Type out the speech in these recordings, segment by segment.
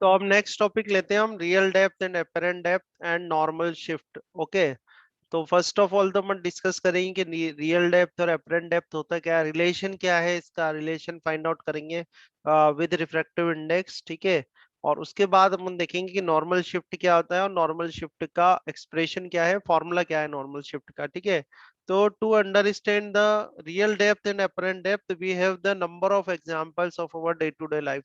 तो अब next topic लेते हैं हम, real depth and apparent depth and normal shift. Okay, तो फर्स्ट ऑफ ऑल तो हम डिस्कस करेंगे कि रियल डेप्थ और एपरेंट डेप्थ होता है क्या, रिलेशन क्या है, इसका रिलेशन फाइंड आउट करेंगे विद रिफ्रैक्टिव इंडेक्स। ठीक है, और उसके बाद हम देखेंगे कि नॉर्मल शिफ्ट क्या होता है और नॉर्मल शिफ्ट का एक्सप्रेशन क्या है, फॉर्मूला क्या है नॉर्मल शिफ्ट का। ठीक है, तो to understand the real depth and apparent depth we have the number of examples of our day to day life.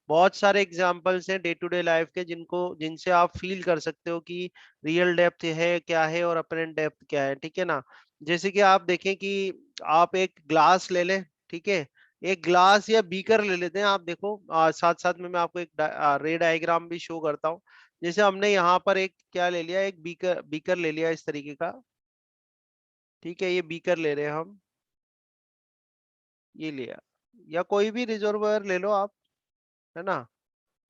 बहुत सारे एग्जांपल्स हैं डे टू डे लाइफ के जिनसे आप फील कर सकते हो कि रियल डेप्थ है क्या है और अपरेंट डेप्थ क्या है। ठीक है ना, जैसे कि आप देखें कि आप एक ग्लास ले लें। ठीक है, एक ग्लास या बीकर ले लेते हैं। आप देखो साथ साथ में मैं आपको एक रे डायग्राम भी शो करता हूँ। जैसे हमने यहाँ पर एक क्या ले लिया, एक बीकर बीकर ले लिया इस तरीके का। ठीक है, ये बीकर ले रहे हैं हम, ये लिया, या कोई भी रिजर्वर ले लो आप, है ना।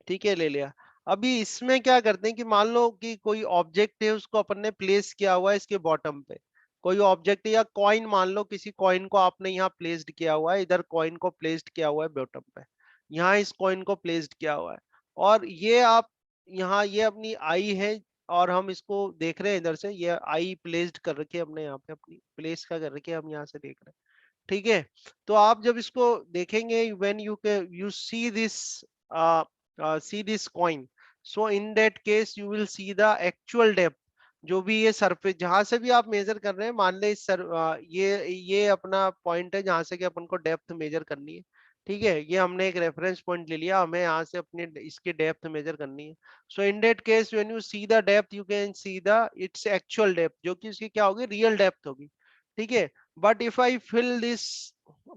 ठीक है, ले लिया। अभी इसमें क्या करते हैं कि मान लो कि कोई ऑब्जेक्ट है, उसको अपन ने प्लेस किया हुआ है इसके बॉटम पे। कोई ऑब्जेक्ट है या कॉइन, मान लो किसी कॉइन को आपने यहाँ प्लेस्ड किया हुआ है, इधर कॉइन को प्लेस्ड किया हुआ है बॉटम पे, यहाँ इस कॉइन को प्लेस्ड किया हुआ है। और ये आप यहाँ, ये अपनी आई है और हम इसको देख रहे हैं इधर से, ये आई प्लेस्ड कर रखी है हमने यहाँ पे, अपनी प्लेस का कर रखी है, हम यहाँ से देख रहे हैं। ठीक है, तो आप जब इसको देखेंगे, when you see this see this coin, so in that case you will see the actual depth। जो भी ये सरफेस जहां से भी आप मेजर कर रहे हैं, मान ले ये अपना पॉइंट है जहां से कि अपन को डेप्थ मेजर करनी है। ठीक है, ये हमने एक रेफरेंस पॉइंट ले लिया, हमें यहाँ से अपने इसकी डेप्थ मेजर करनी है। So in that case when you see the depth you can see the its actual depth, जो कि इसकी क्या होगी, रियल डेप्थ होगी। ठीक है, but if I fill this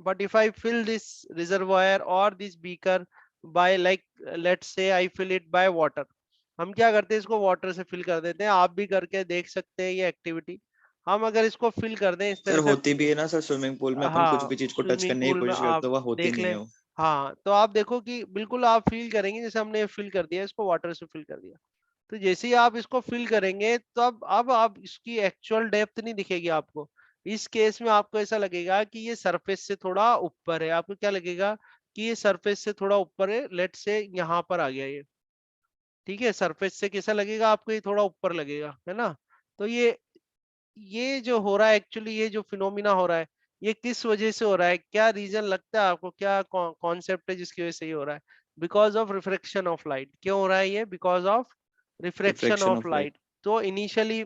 but if I fill this reservoir or this beaker by, like let's say I fill it by water, हम क्या करते हैं, इसको वाटर से फिल कर देते हैं। आप भी करके देख सकते हैं ये एक्टिविटी। हम अगर इसको फिल कर दें इस सर तरह से, होती भी है ना सर, स्विमिंग पूल में अपन कुछ हाँ भी चीज को टच स्विमिंग करने की पूल में कोशिश करते आप हो वह होती देख नहीं लें। है वो। हाँ, तो आप देखो कि बिल्कुल आप फील करेंगे जैसे हमने फिल कर दिया, इसको वाटर से फिल कर दिया। तो जैसे ही आप इसको फिल करेंगे तो अब आप इसकी एक्चुअल डेप्थ नहीं दिखेगी आपको। इस केस में आपको ऐसा लगेगा कि ये सरफेस से थोड़ा ऊपर है। आपको क्या लगेगा कि ये सरफेस से थोड़ा ऊपर है, लेट से यहाँ पर आ गया ये। ठीक है, सरफेस से कैसा लगेगा आपको, ये थोड़ा ऊपर लगेगा, है ना। तो ये जो हो रहा है एक्चुअली, ये जो फिनोमिना हो रहा है, ये किस वजह से हो रहा है, क्या रीजन लगता है आपको, क्या कॉन्सेप्ट है जिसकी वजह से ये हो रहा है? Because of reflection of light. क्यों हो रहा है ये? Because of reflection refraction of of light. Light. तो इनिशियली,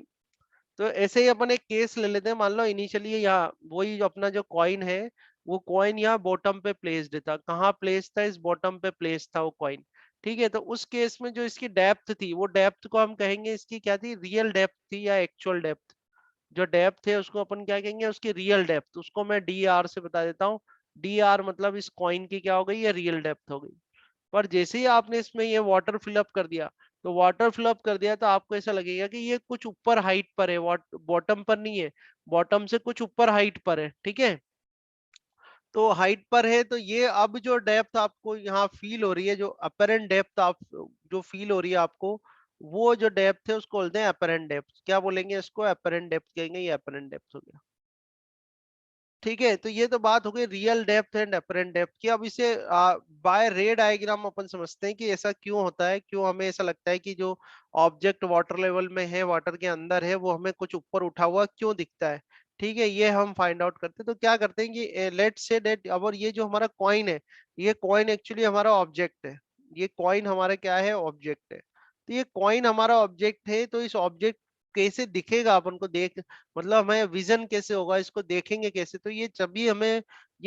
तो ऐसे ही अपन एक केस ले लेते हैं। मान लो इनिशियली यहाँ वही जो अपना जो कॉइन है, वो कॉइन यहाँ बॉटम पे प्लेस्ड था। कहाँ प्लेस था? इस बॉटम पे प्लेस था वो कॉइन। ठीक है, तो उस केस में जो इसकी डेप्थ थी, वो डेप्थ को हम कहेंगे इसकी क्या थी, रियल डेप्थ थी या एक्चुअल डेप्थ। जो डेप्थ है उसको अपन क्या कहेंगे, उसकी रियल डेप्थ। उसको मैं डी आर से बता देता हूँ। डी आर मतलब इस कॉइन की क्या हो गई, ये रियल डेप्थ हो गई। पर जैसे ही आपने इसमें ये वाटर फिलअप कर दिया, तो वाटर फिलअप कर दिया तो आपको ऐसा लगेगा कि ये कुछ ऊपर हाइट पर है, बॉटम पर नहीं है, बॉटम से कुछ ऊपर हाइट पर है। ठीक है, तो हाइट पर है, तो ये अब जो डेप्थ आपको यहाँ फील हो रही है, जो अपरेंट डेप्थ आप जो फील हो रही है आपको, वो जो डेप्थ है उसको बोलते हैं अपरेंट डेप्थ। क्या बोलेंगे इसको? अपरेंट डेप्थ कहेंगे, ये अपरेंट डेप्थ हो गया। ठीक है, तो ये तो बात हो गई real depth and apparent depth की। अब इसे बाय रे डायग्राम अपन समझते हैं कि ऐसा क्यों होता है, क्यों हमें ऐसा लगता है कि जो ऑब्जेक्ट वाटर लेवल में है, वाटर के अंदर है, वो हमें कुछ ऊपर उठा हुआ क्यों दिखता है। ठीक है, ये हम फाइंड आउट करते हैं। तो क्या करते हैं कि लेट्स से दैट, अब ये जो हमारा कॉइन है, ये कॉइन एक्चुअली हमारा ऑब्जेक्ट है। ये कॉइन हमारा क्या है? ऑब्जेक्ट है। तो ये कॉइन हमारा ऑब्जेक्ट है, तो इस ऑब्जेक्ट कैसे दिखेगा अपन को, देख मतलब हमें विजन कैसे होगा, इसको देखेंगे कैसे? तो ये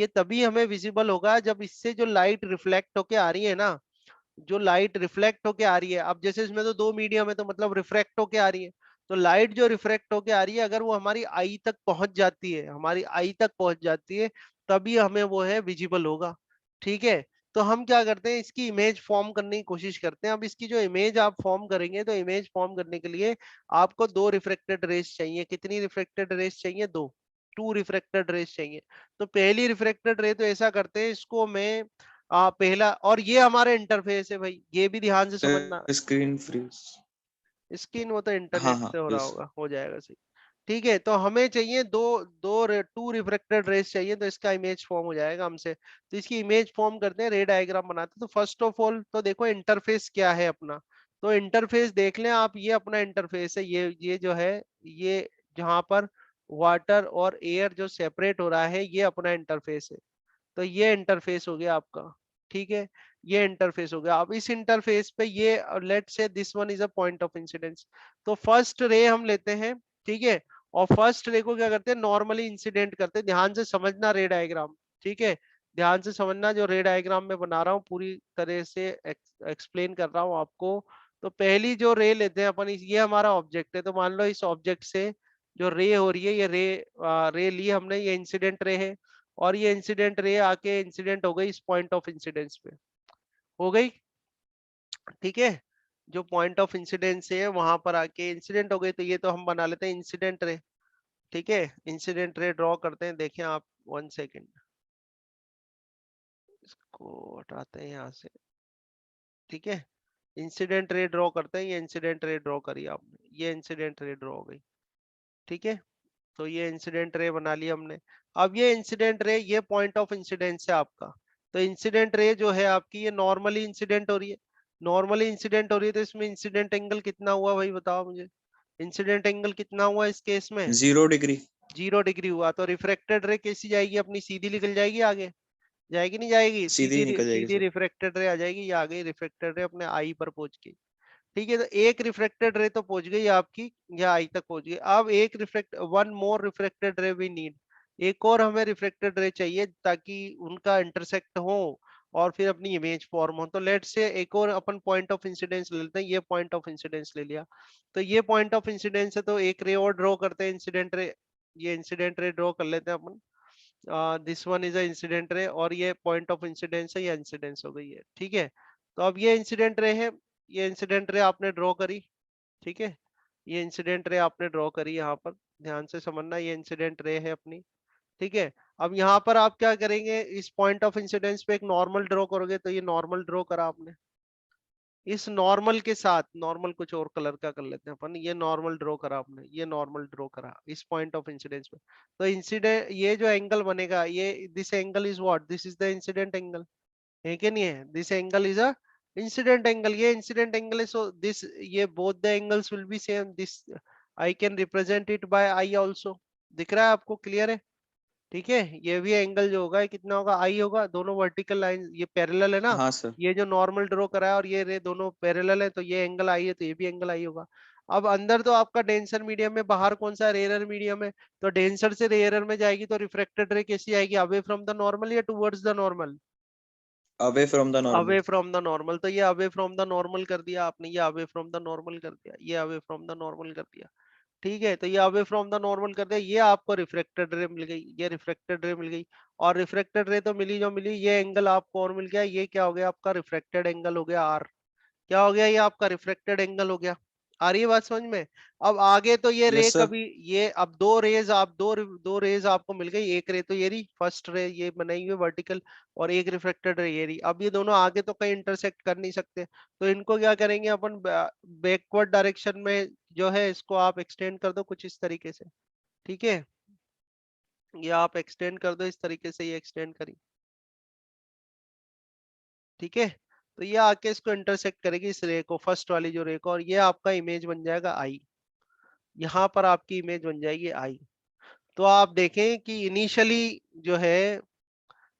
तभी हमें विजिबल होगा जब इससे जो लाइट रिफ्लेक्ट होके आ रही है ना, जो लाइट रिफ्लेक्ट होके आ रही है, अब जैसे इसमें तो दो मीडियम है, तो मतलब रिफ्रेक्ट होके आ रही है। तो लाइट जो रिफ्रेक्ट होके आ रही है, अगर वो हमारी आई तक पहुंच जाती है, हमारी आई तक पहुंच जाती है, तभी हमें वो है विजिबल होगा। ठीक है, तो हम क्या करते हैं, इसकी इमेज फॉर्म करने की कोशिश करते हैं। अब इसकी जो इमेज आप फॉर्म करेंगे, तो इमेज फॉर्म करने के लिए आपको दो रिफ्रेक्टेड रेस चाहिए। कितनी रिफ्रेक्टेड रेस चाहिए? दो, टू रिफ्रेक्टेड रेस चाहिए। तो पहली रिफ्रेक्टेड रे, तो ऐसा करते हैं, इसको मैं पहला, और ये हमारा इंटरफेस है भाई, ये भी ध्यान से समझना। Screen freeze. स्क्रीन वो तो हाँ इंटरनेट हाँ से हो रहा यस। होगा, हो जाएगा सही। ठीक है, तो हमें चाहिए टू रिफ्रेक्टेड रेस चाहिए, तो इसका इमेज फॉर्म हो जाएगा हमसे। तो इसकी इमेज फॉर्म करते हैं, रे डायग्राम बनाते हैं। तो फर्स्ट ऑफ ऑल तो देखो इंटरफेस क्या है अपना। तो इंटरफेस देख लें आप, ये अपना इंटरफेस है, ये जो है, ये जहां पर वाटर और एयर जो सेपरेट हो रहा है, ये अपना इंटरफेस है। तो ये इंटरफेस हो गया आपका। ठीक है, ये इंटरफेस हो गया। अब इस इंटरफेस पे ये लेट से this one is a point of incidence. तो फर्स्ट रे हम लेते हैं, ठीक है, और फर्स्ट रे को क्या करते हैं, नॉर्मली इंसिडेंट करते हैं। ध्यान से समझना रे डायग्राम, ठीक है, ध्यान से समझना। जो रे डायग्राम में बना रहा हूँ पूरी तरह से एक्सप्लेन कर रहा हूँ आपको। तो पहली जो रे लेते हैं अपन, ये हमारा ऑब्जेक्ट है। तो मान लो इस ऑब्जेक्ट से जो रे हो रही है, ये रे ली हमने, ये इंसिडेंट रे है। और ये इंसिडेंट रे आके इंसिडेंट हो गई इस पॉइंट ऑफ इंसिडेंस पे, हो गई। ठीक है, जो पॉइंट ऑफ इंसिडेंस है वहां पर आके इंसिडेंट हो गई। तो ये तो हम बना लेते हैं इंसिडेंट रे। ठीक है, इंसिडेंट रे ड्रॉ करते हैं, देखें आप, 1 सेकेंड, इसको हटाते हैं यहाँ से। ठीक है, इंसिडेंट रे ड्रॉ करते हैं। ये इंसिडेंट रे ड्रॉ करी आपने, ये इंसिडेंट रे ड्रॉ हो गई। ठीक है, तो ये इंसिडेंट रे बना लिया हमने। अब ये इंसिडेंट रे, ये पॉइंट ऑफ इंसिडेंस है आपका। तो इंसिडेंट रे जो है आपकी, ये नॉर्मली इंसिडेंट हो रही है। नॉर्मली इंसिडेंट हो रही है, तो इसमें इंसिडेंट एंगल कितना हुआ भाई, बताओ मुझे। इंसिडेंट एंगल कितना हुआ इस केस में? 0 डिग्री। 0 डिग्री हुआ। तो रिफ्रेक्टेड रे कैसी जाएगी अपनी, सीधी निकल जाएगी आगे, जाएगी नहीं जाएगी? सीधी निकल जाएगी सीधी सर। रिफ्रेक्टेड रे आ जाएगी, ये आ गई रिफ्रेक्टेड रे अपने आई पर पहुंच गई। ठीक है, तो एक रिफ्रेक्टेड रे तो पहुंच गई आपकी, या आई तक पहुंच गई। अब एक वन मोर रिफ्रेक्टेड रे वी नीड। एक और हमें रिफ्लेक्टेड रे चाहिए, ताकि उनका इंटरसेक्ट हो और फिर अपनी इमेज फॉर्म हो। तो लेट से एक और अपन पॉइंट ऑफ इंसिडेंस ले लेते हैं। ये पॉइंट ऑफ इंसिडेंस ले लिया। तो ये पॉइंट ऑफ इंसिडेंस है, तो एक रे और ड्रॉ करते हैं, इंसिडेंट रे। ये इंसिडेंट रे ड्रॉ कर लेते हैं अपन। This one is a incident ray, और ये पॉइंट ऑफ इंसिडेंस है, ये इंसिडेंस हो गई है। ठीक है, तो अब ये इंसिडेंट रे है, ये इंसिडेंट रे आपने ड्रॉ करी। ठीक है, ये इंसिडेंट रे आपने ड्रॉ करी यहाँ पर, ध्यान से समझना, ये इंसिडेंट रे है अपनी। ठीक है, अब यहाँ पर आप क्या करेंगे, इस पॉइंट ऑफ इंसिडेंस पे एक नॉर्मल ड्रॉ करोगे। तो ये नॉर्मल ड्रॉ करा आपने, इस नॉर्मल के साथ नॉर्मल कुछ और कलर का कर लेते हैं अपन। ये नॉर्मल ड्रॉ करा आपने, ये नॉर्मल ड्रॉ करा इस पॉइंट ऑफ इंसिडेंस पे। तो इंसिडेंट, ये जो एंगल बनेगा, ये this angle is what, this is the incident angle, है कि नहीं है? This angle is a incident angle, ये इंसिडेंट एंगल है। सो दिस, ये both the angles will be same. This I can represent it by I also. दिख रहा है आपको, क्लियर है? ठीक है, ये भी एंगल जो होगा ये कितना होगा, आई होगा। दोनों वर्टिकल लाइन ये पैरेलल है ना, हाँ सर। ये जो नॉर्मल ड्रॉ करा है और ये रे दोनों पैरेलल है, तो ये एंगल आई है, तो ये भी एंगल आई होगा। अब अंदर तो आपका डेंसर मीडियम है, बाहर कौन सा, रेयरर मीडियम है। तो डेंसर से रेयरर में जाएगी, तो रिफ्रेक्टेड रे कैसी आएगी, अवे फ्रॉम द नॉर्मल या towards the normal? Away from the away normal. From the normal. तो ये अवे फ्रॉम द नॉर्मल कर दिया आपने, ये अवे फ्रॉम द नॉर्मल कर दिया, ये अवे फ्रॉम द नॉर्मल कर दिया। ठीक है, तो ये अवे फ्रॉम द नॉर्मल कर दिया, ये आपको रिफ्रेक्टेड रे मिल गई, ये रिफ्रेक्टेड रे मिल गई। और रिफ्रेक्टेड रे तो मिली जो मिली, ये एंगल आपको और मिल गया, ये क्या हो गया आपका, रिफ्रेक्टेड एंगल हो गया आर। क्या हो गया, ये आपका रिफ्लेक्टेड एंगल हो गया। आ रही है बात समझ में? अब आगे तो ये रे यस सर। कभी, ये अब दो रेज, आप दो रेज आपको मिल गई। एक रे तो ये रही, फर्स्ट रे ये बनाई हुई वर्टिकल, और एक रिफ्लेक्टेड रे ये रही। अब ये दोनों आगे तो कहीं इंटरसेक्ट कर नहीं सकते, तो इनको क्या करेंगे अपन, बैकवर्ड डायरेक्शन में जो है इसको आप एक्सटेंड कर दो कुछ इस तरीके से। ठीक है, ये आप एक्सटेंड कर दो इस तरीके से, ये एक्सटेंड करी। ठीक है, तो ये आके इसको इंटरसेक्ट करेगी इस रे को, फर्स्ट वाली जो रे को, और ये आपका इमेज बन जाएगा आई। यहाँ पर आपकी इमेज बन जाएगी आई। तो आप देखें कि इनिशियली जो है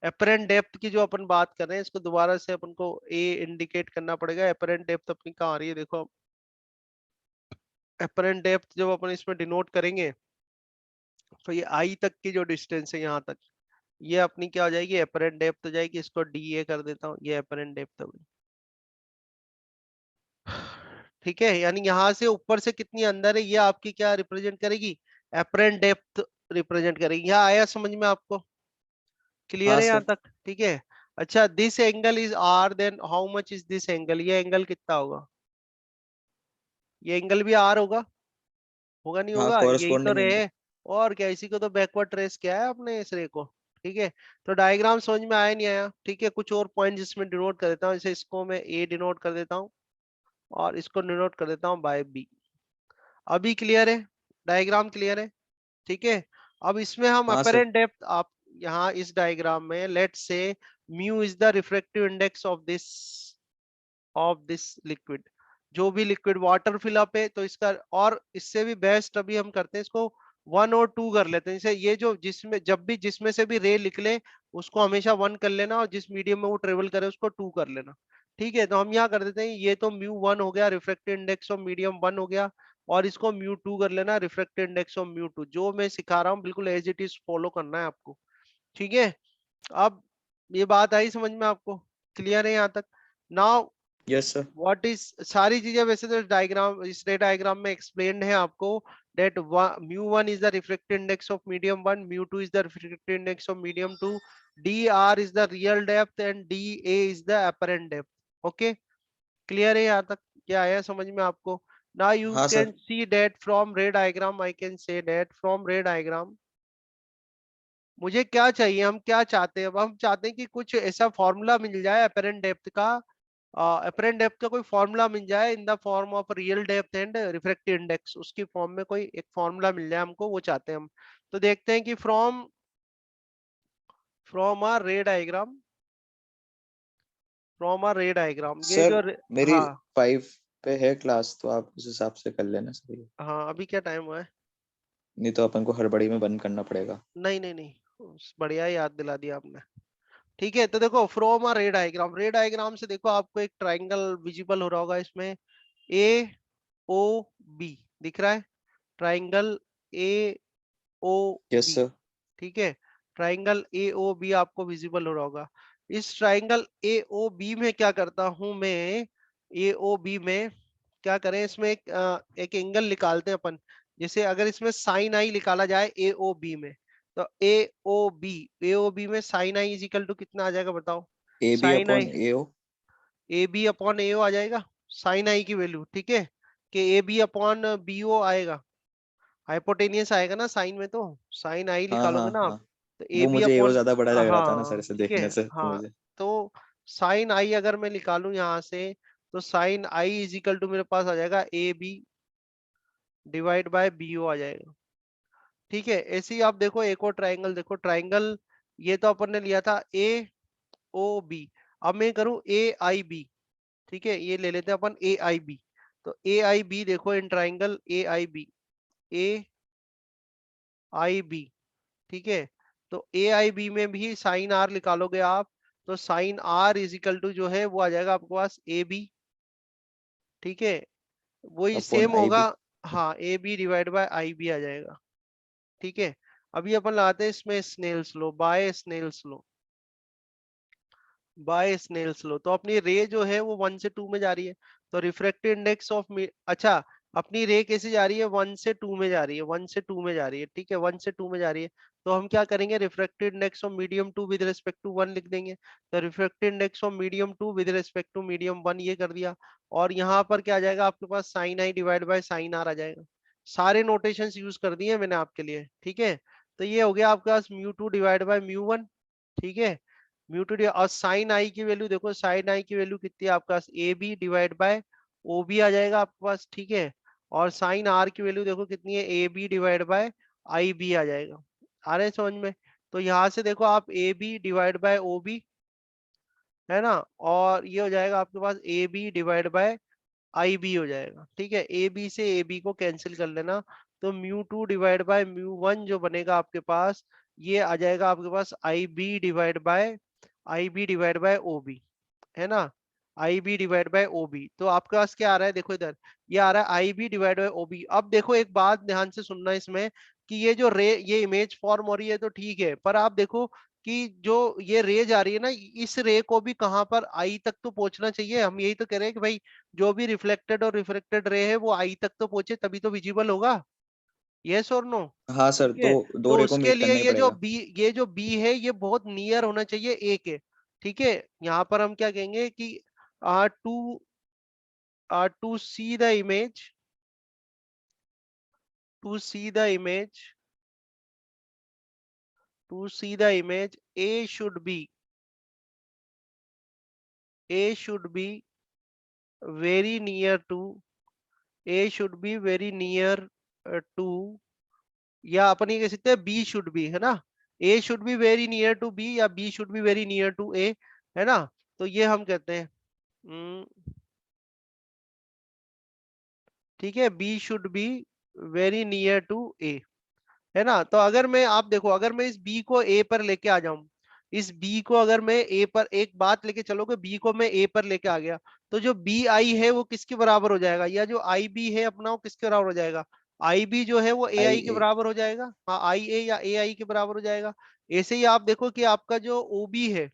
एपरेंट डेप्थ की जो अपन बात कर रहे हैं, इसको दोबारा से अपन को ए इंडिकेट करना पड़ेगा। एपरेंट डेप्थ अपनी कहाँ आ रही है, देखो। एपरेंट डेप्थ जब अपन इसमें डिनोट करेंगे, तो ये आई तक की जो डिस्टेंस है यहाँ तक, ये अपनी क्या हो जाएगी, एपरेंट डेप्थ हो जाएगी। इसको डी ए कर देता हूँ, ये एपरेंट डेप्थ हो गई। ठीक है, यानी यहाँ से ऊपर से कितनी अंदर है, ये आपकी क्या रिप्रेजेंट करेगी, एपरेंट डेप्थ रिप्रेजेंट करेगी। यहाँ आया समझ में आपको, क्लियर हाँ है यहाँ सर। तक? ठीक है, अच्छा, this angle is r, then how much is this angle, ये एंगल कितना होगा, ये एंगल भी आर होगा, होगा नहीं हाँ, होगा, यही तो कॉरस्पॉन्डिंग एंगल। रहे। और क्या, इसी को तो बैकवर्ड ट्रेस किया है अपने इस रे को। ठीक है, तो डायग्राम समझ में आया नहीं आया? ठीक है, कुछ और पॉइंट जिसमें डिनोट कर देता हूँ, जैसे इसको मैं ए डिनोट कर देता हूँ, और इसको डिनोट कर देता हूँ बाय बी। अभी क्लियर है, डायग्राम क्लियर है? ठीक है। अब इसमें हम हाँ सर। अपेरेंट डेप्थ, आप यहाँ इस डायग्राम में let's say mu is the refractive index of this liquid, जो भी लिक्विड वाटर फिलअप है तो इसका, और इससे भी बेस्ट अभी हम करते हैं इसको 1 और 2 कर लेते हैं। जैसे ये जो जिसमें जब भी जिसमें से भी रे निकले उसको हमेशा 1 कर लेना, और जिस मीडियम में वो ट्रेवल करे उसको 2 कर लेना। ठीक है, तो हम यहाँ कर देते हैं, ये तो म्यू 1 हो गया, रिफ्रैक्टिव इंडेक्स ऑफ मीडियम 1 हो गया, और इसको म्यू 2 कर लेना, रिफ्रैक्टिव इंडेक्स ऑफ म्यू 2। जो मैं सिखा रहा हूँ बिल्कुल एज इट इज फॉलो करना है आपको। ठीक है, अब ये बात आई समझ में आपको? क्लियर है यहाँ तक? Now yes sir. What is, सारी चीजें वैसे तो डायग्राम, इस रे डायग्राम में एक्सप्लेन्ड है आपको, that mu 1 is the refractive index of medium 1, mu 2 is the refractive index of medium 2, dr is the real depth and dA is the apparent depth. Okay, clear है यहाँ तक? क्या आया समझ में आपको? now you हाँ can sir. see that from ray diagram I can say that from ray diagram मुझे क्या चाहिए, हम क्या चाहते हैं? अब हम चाहते हैं कि कुछ ऐसा फॉर्मूला मिल जाए अपेरेंट डेप्थ का, अपेरेंट डेप्थ का कोई फॉर्मूला मिल जाए in the form of real depth and refractive index, उसकी फॉर्म में कोई एक फॉर्मूला मिल जाए हमको, वो चाहते हैं हम। तो देखते हैं कि फ्रॉम फ्रॉम अ रे डायग्राम, फ्रॉम अ रे डायग्राम ये सर जो मेरी हाँ 5 पे है क्लास, तो आप उस हिसाब से कर लेना सर ये। हाँ, अभी क्या टाइम हुआ है? नहीं तो अपन को हड़बड़ी में बंद करना पड़ेगा। नहीं नहीं नहीं, बढ़िया याद दिला दिया आपने। ठीक है, तो देखो फ्रॉम अ रे डायग्राम, रे डायग्राम से देखो आपको एक ट्राइंगल विजिबल हो रहा होगा इसमें, ए ओ बी दिख रहा है, triangle A O yes B. Sir. ठीक है, ट्राइंगल ए ओ बी आपको विजिबल हो रहा होगा। इस ट्राइंगल ए ओ बी में क्या करता हूं मैं, ए ओ बी में क्या करें, इसमें एक एंगल निकालते हैं अपन। जैसे अगर इसमें साइन आई निकाला जाए ए ओ बी में, तो ए ओ बी में sine i is equal to कितना आ जाएगा बताओ? A B sine upon i, A O. A B upon A O आ जाएगा, साइन आई की वैल्यू। ठीक है, कि A B upon B O आएगा, हाइपोटेनियस आएगा ना साइन में, तो साइन आई हाँ हाँ निकालोगे ना आप, हाँ। तो ए वो बी मुझे ए ओ अपॉन, ज्यादा बड़ा लग रहा था ना सर, हाँ ऐसे ठीक है, देखने से तो हाँ। मुझे। तो साइन आई अगर मैं निकालूं यहाँ से, तो sine i is equal to मेरे पास आ जाएगा A B divide by B O आ जाएगा। ठीक है, ऐसे ही आप देखो एक और ट्राइंगल देखो, ट्राइंगल ये तो अपन ने लिया था ए ओ बी, अब मैं करूं ए आई बी। ठीक है, ये ले लेते हैं अपन ए आई बी। तो ए आई बी देखो in triangle A I B, A I B. ठीक है, तो ए आई बी में भी साइन आर निकालोगे आप, तो sine r is equal to जो है वो आ जाएगा आपके पास ए बी। ठीक है, वही अपॉन सेम आई होगा, बी। हाँ A B divide by i B आ जाएगा। ठीक है, अभी अपन लाते हैं इसमें Snell's law, by Snell's law, by Snell's law. तो अपनी रे जो है वो 1 से 2 में जा रही है, तो रिफ्रैक्टिव इंडेक्स ऑफ, अच्छा अपनी रे कैसे जा रही है, 1 से 2 में जा रही है, 1 से 2 में जा रही है। ठीक है, 1 से 2 में जा रही है, तो हम क्या करेंगे, refractive index of medium 2 with respect to 1 लिख देंगे। तो refractive index of medium 2 with respect to medium 1 ये कर दिया, और यहाँ पर क्या आ जाएगा आपके पास, sine i divide by sine r आ जाएगा। सारे नोटेशंस यूज कर दिए मैंने आपके लिए। ठीक है, तो ये हो गया आपके पास म्यू 2 डिवाइड बाय म्यू 1। ठीक है, म्यूटेड, और साइन आई की वैल्यू देखो, साइन आई की वैल्यू कितनी है आपके पास, A B divide by O B आ जाएगा आपके पास। ठीक है, और साइन आर की वैल्यू देखो कितनी है, A B divide by i B आ जाएगा। आ रहे हैं समझ में? तो यहाँ से देखो आप A B divide by O B है ना, और ये हो जाएगा आपके पास A B divide by i B हो जाएगा। ठीक है, ए बी से ए बी को कैंसिल कर लेना, तो म्यू 2 डिवाइड बाय म्यू 1 जो बनेगा आपके पास, ये आ जाएगा आपके पास i B divide by O B, है ना, i B divide by O B. तो आपके पास क्या आ रहा है देखो इधर, ये आ रहा है i B divide by O B. अब देखो एक बात ध्यान से सुनना इसमें, कि ये जो रे, ये इमेज फॉर्म हो रही है तो ठीक है, पर आप देखो कि जो ये रे जा रही है ना, इस रे को भी कहाँ पर, आई तक तो पहुंचना चाहिए। हम यही तो कह रहे हैं कि भाई जो भी रिफ्लेक्टेड और रिफ्रेक्टेड रे है वो आई तक तो पहुंचे, तभी तो विजिबल होगा। यस और नो? हाँ सर, ठीक दो है, दो तो रे को उसके मीट लिए करना ही ये जो पड़ेगा। बी, ये जो बी है ये बहुत नियर होना चाहिए ए के। ठीक है, यहाँ पर हम क्या कहेंगे कि to to see the image, to see the image, to see the image A should be very near to, A should be very near to या अपन ये कह सकते हैं बी शुड बी, है ना, A should be very near to B या B should be very near to A, है ना। तो ये हम कहते हैं, ठीक है, B should be very near to A, है ना। तो अगर मैं, आप देखो, अगर मैं इस बी को ए पर लेके आ जाऊं, इस बी को अगर मैं ए पर, एक बात लेके चलो कि बी को मैं ए पर लेके आ गया, तो जो बी आई है वो किसके बराबर हो जाएगा, या जो आई बी है अपना वो किसके बराबर हो जाएगा, आई बी जो है वो ए आई आई के ए। बराबर हो जाएगा, हाँ आई ए या ए आई के बराबर हो जाएगा। ऐसे ही आप देखो कि आपका जो ओ बी है,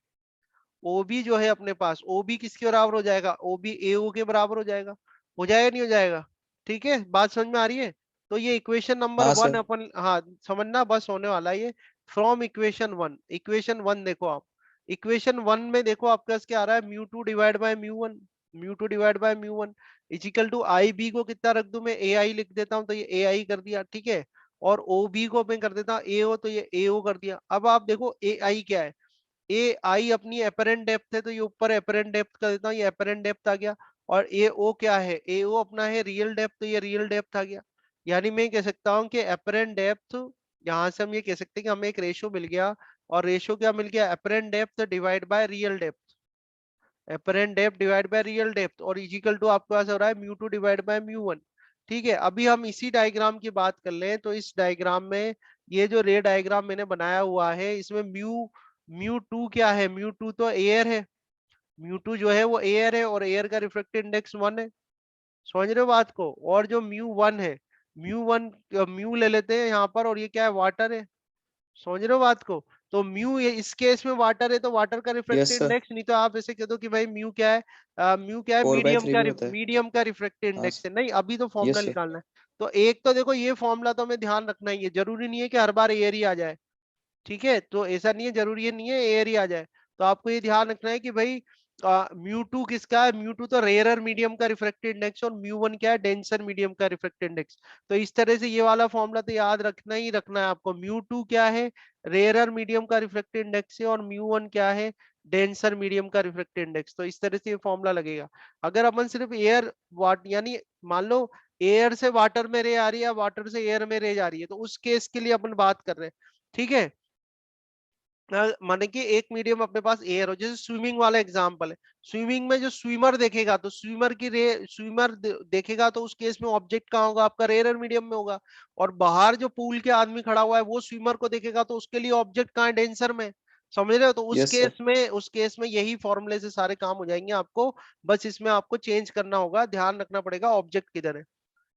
ओबी जो है अपने पास, ओबी किसके बराबर हो जाएगा, ओबी एओ के बराबर हो जाएगा नहीं हो जाएगा। ठीक है, बात समझ में आ रही है। तो ये इक्वेशन नंबर हाँ वन सर। अपन, हाँ समझना बस होने वाला है ये। From equation one, equation one देखो आप, इक्वेशन वन में देखो आपके पास क्या आ रहा है, mu two divide by mu one, mu two divide by mu one is equal to I B को कितना रख दूं मैं, ए आई लिख देता हूं, तो ये ए आई कर दिया, ठीक है। और ओ बी को मैं कर देता हूँ ए ओ, तो ये ए ओ कर दिया। अब आप देखो ए आई क्या है, ए आई अपनी एपरेंट डेप्थ है, तो ये ऊपर एपरेंट डेप्थ कर देता हूँ, ये एपरेंट डेप्थ आ गया। और ए ओ क्या है, ए ओ अपना है रियल डेप्थ, तो ये रियल डेप्थ आ गया। यानी मैं कह सकता हूँ कि एपरेंट डेप्थ, यहां से हम ये कह सकते हैं कि हमें एक रेशो मिल गया, और रेशो क्या मिल गया, apparent depth divide by real depth, apparent depth divide by real depth, और इजिकल टू आपके पास हो रहा है mu two divide by mu one. ठीक है, अभी हम इसी डायग्राम की बात कर लें, तो इस डायग्राम में, ये जो रे डायग्राम मैंने बनाया हुआ है, इसमें म्यू, म्यू टू क्या है, म्यू टू तो एयर है, म्यू टू जो है वो एयर है, और एयर का रिफ्रैक्टिव इंडेक्स वन है, समझ रहे हो बात को। और जो म्यू वन है, म्यू वन, म्यू ले लेते हैं यहाँ पर, और ये क्या है, वाटर है, समझ रहे हो बात को। तो म्यू, ये इस केस में वाटर है, तो वाटर का यस रिफ्रैक्टिव सर। इंडेक्स, नहीं तो आप ऐसे कह दो कि भाई म्यू क्या है, म्यू क्या है, 4/3 भी होता है। मीडियम का रिफ्रैक्टिव हाँ इंडेक्स सर। है। नहीं, अभी तो फॉर्मूला यस सर। निकालना है। तो एक तो देखो, ये फॉर्मूला तो हमें ध्यान रखना ही है, जरूरी नहीं है कि हर बार एयर ही आ जाए, ठीक है, तो ऐसा नहीं है, जरूरी है नहीं है एयर ही आ जाए। तो आपको ये ध्यान रखना है कि भाई म्यू टू किसका है, म्यू टू तो रेयरर मीडियम का रिफ्रैक्टिव इंडेक्स, और म्यू वन क्या है, डेंसर मीडियम का रिफ्रैक्टिव इंडेक्स। तो इस तरह से ये वाला फॉर्मूला तो याद रखना ही रखना है आपको, म्यू टू क्या है, रेयरर मीडियम का रिफ्रैक्टिव इंडेक्स है, और म्यू वन क्या है, डेंसर मीडियम का रिफ्रैक्टिव इंडेक्स। तो इस तरह से ये फॉर्मूला लगेगा। अगर अपन सिर्फ एयर वाट, यानी मान लो एयर से वाटर में रे आ रही है, वाटर से एयर में रे जा रही है, तो उस केस के लिए अपन बात कर रहे हैं, ठीक है। माने कि एक मीडियम अपने पास एयर हो, जैसे स्विमिंग वाला एग्जांपल है, स्विमिंग में जो स्विमर देखेगा, तो स्विमर की रे, देखेगा, तो उस केस में ऑब्जेक्ट कहाँ होगा, आपका रेयर मीडियम में होगा। और बाहर जो पूल के आदमी खड़ा हुआ है, वो स्विमर को देखेगा, तो उसके लिए ऑब्जेक्ट कहाँ है, डेंसर में, समझ रहे हो। तो यस सर। उस केस में यही फॉर्मूले से सारे काम हो जाएंगे आपको। बस इसमें आपको चेंज करना होगा, ध्यान रखना पड़ेगा ऑब्जेक्ट किधर है।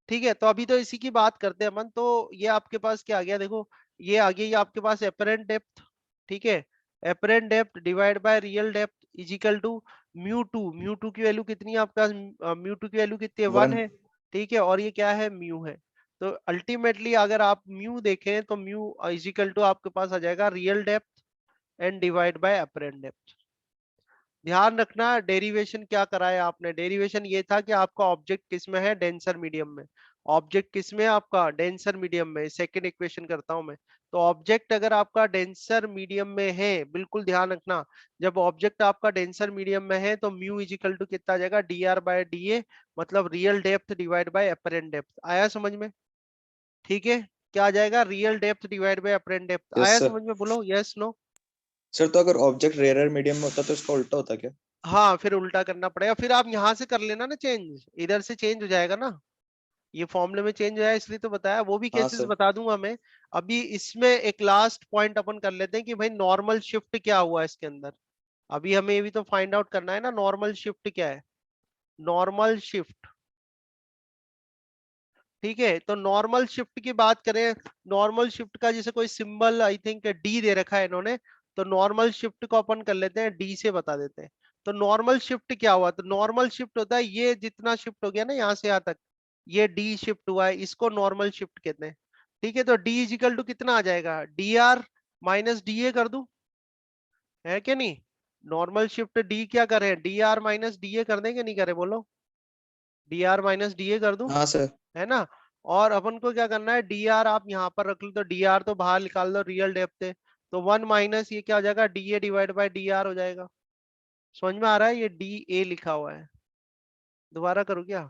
ठीक है, तो अभी तो इसी की बात करते हैं अपन। तो ये आपके पास क्या आ गया, देखो ये आ गया, ये आपके पास एपरेंट डेप्थ, ठीक है, apparent depth divide by real depth is equal to mu two, mu two की वैल्यू कितनी है आपका, म्यू टू की वैल्यू कितनी है, वन वन। है, ठीक है, और ये क्या है, म्यू है। तो अल्टीमेटली अगर आप म्यू देखें, तो म्यू इजिकल टू आपके पास आ जाएगा real depth and divide by apparent depth. ध्यान रखना, डेरिवेशन क्या कराया आपने, डेरिवेशन ये था कि आपका ऑब्जेक्ट किस में है, डेंसर मीडियम में। ऑब्जेक्ट किस में है आपका, डेंसर मीडियम में। सेकंड इक्वेशन करता हूं मैं। तो ऑब्जेक्ट अगर आपका डेंसर मीडियम में है, बिल्कुल ध्यान रखना, जब ऑब्जेक्ट आपका डेंसर मीडियम में है, तो म्यू इजिकल टू कितना आ जाएगा, D R by D A, मतलब real depth divide by apparent depth. आया समझ में, ठीक है, क्या आ जाएगा, real depth divide by apparent depth. Yes आया सर। समझ में, बोलो यस नो। सर तो अगर ऑब्जेक्ट रेयर मीडियम में होता तो इसका उल्टा होता क्या? हाँ, फिर उल्टा करना पड़ेगा, फिर आप यहाँ से कर लेना ना चेंज, इधर से चेंज हो जाएगा ना, ये फॉर्मूले में चेंज हो जाए, इसलिए तो बताया, वो भी हाँ केसेस सर। बता दूंगा मैं। अभी इसमें एक लास्ट पॉइंट अपन कर लेते हैं कि भाई नॉर्मल शिफ्ट क्या हुआ है इसके अंदर। अभी हमें ये भी तो फाइंड आउट करना है ना, नॉर्मल शिफ्ट क्या है, नॉर्मल शिफ्ट, ठीक है। तो नॉर्मल शिफ्ट की बात करें, नॉर्मल शिफ्ट का जैसे कोई सिंबल आई थिंक डी दे रखा है इन्होंने, तो नॉर्मल शिफ्ट को अपन कर लेते हैं डी से बता देते हैं। तो नॉर्मल शिफ्ट क्या हुआ, तो नॉर्मल शिफ्ट होता है ये जितना शिफ्ट हो गया ना यहाँ से यहाँ तक, ये डी शिफ्ट हुआ है, इसको नॉर्मल शिफ्ट कहते हैं। ठीक है, तो डी इजिकल टू कितना आ जाएगा, D are minus D A कर दूं, है कि नहीं। नॉर्मल शिफ्ट डी क्या करें, D R minus D A कर देंगे, नहीं करे बोलो, D R minus D A कर दूं, हाँ सर। है ना। और अपन को क्या करना है, डी आर आप यहाँ पर रख लो, तो डी आर तो बाहर निकाल दो, रियल डेप्थ है, तो वन माइनस ये क्या हो जाएगा, D A divide by D R हो जाएगा। समझ में आ रहा है, ये डी ए लिखा हुआ है, दोबारा करूँ क्या,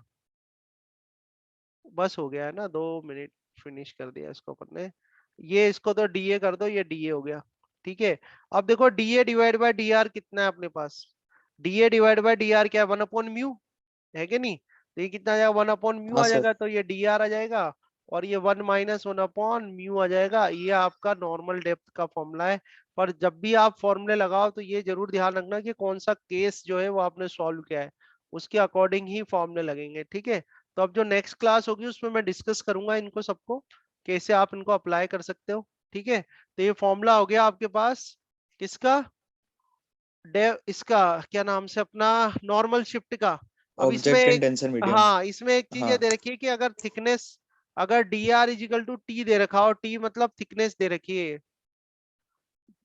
बस हो गया है ना, 2 मिनट, फिनिश कर दिया इसको अपन ने। ये इसको तो डीए कर दो, ये डीए हो गया। ठीक है, अब देखो D A divide by D R कितना है अपने पास, D A divide by D R क्या है, 1/म्यू है कि नहीं। तो ये कितना आ जाएगा, 1/म्यू हाँ आ सर। जाएगा, तो ये डी आर आ जाएगा, और ये 1 - 1/म्यू आ जाएगा। ये आपका नॉर्मल डेप्थ का फॉर्मूला है। पर जब भी आप फॉर्मूले लगाओ तो ये जरूर ध्यान रखना कि कौन सा केस जो है वो आपने सॉल्व किया है, उसके अकॉर्डिंग ही फॉर्मूले लगेंगे। ठीक है, तो अब जो नेक्स्ट क्लास होगी उसमें मैं डिस्कस करूंगा इनको सबको, कैसे आप इनको अप्लाई कर सकते हो। ठीक है, तो ये फॉर्मूला हो गया आपके पास किसका, इसका क्या नाम से, अपना नॉर्मल शिफ्ट का। अब इसमें ऑब्जेक्ट इन एक, टेंशन मीडियम। हाँ इसमें एक चीज ये हाँ। दे रखी है कि अगर थिकनेस, अगर D R equal to T दे रखा हो, टी मतलब थिकनेस दे रखी है,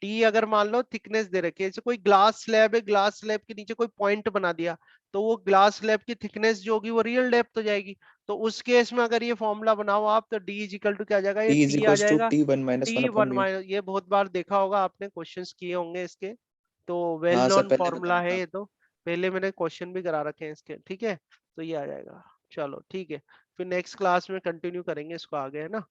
टी अगर मान लो थिकनेस दे रखी है, जैसे कोई ग्लास स्लैब है, ग्लास स्लैब के नीचे कोई पॉइंट बना दिया, तो वो ग्लास स्लैब की थिकनेस जो होगी वो रियल डेप्थ हो जाएगी। तो उस केस में अगर ये फॉर्मूला बनाओ आप, तो डी इजिकल टू क्या आ जाएगा, ये टी इज टी आ इक्वल्स टू जाएगा। T one minus one T upon one mu. Minus, ये बहुत बार देखा होगा आपने, क्वेश्चंस किए होंगे इसके, तो वेल हाँ सर, नोन पहले फॉर्मूला बताया है था। ये तो, पहले मैंने क्वेश्चन भी करा रखे हैं इसके। ठीक है, तो ये आ जाएगा। चलो ठीक है, फिर नेक्स्ट क्लास में कंटिन्यू करेंगे इसको आगे, है ना।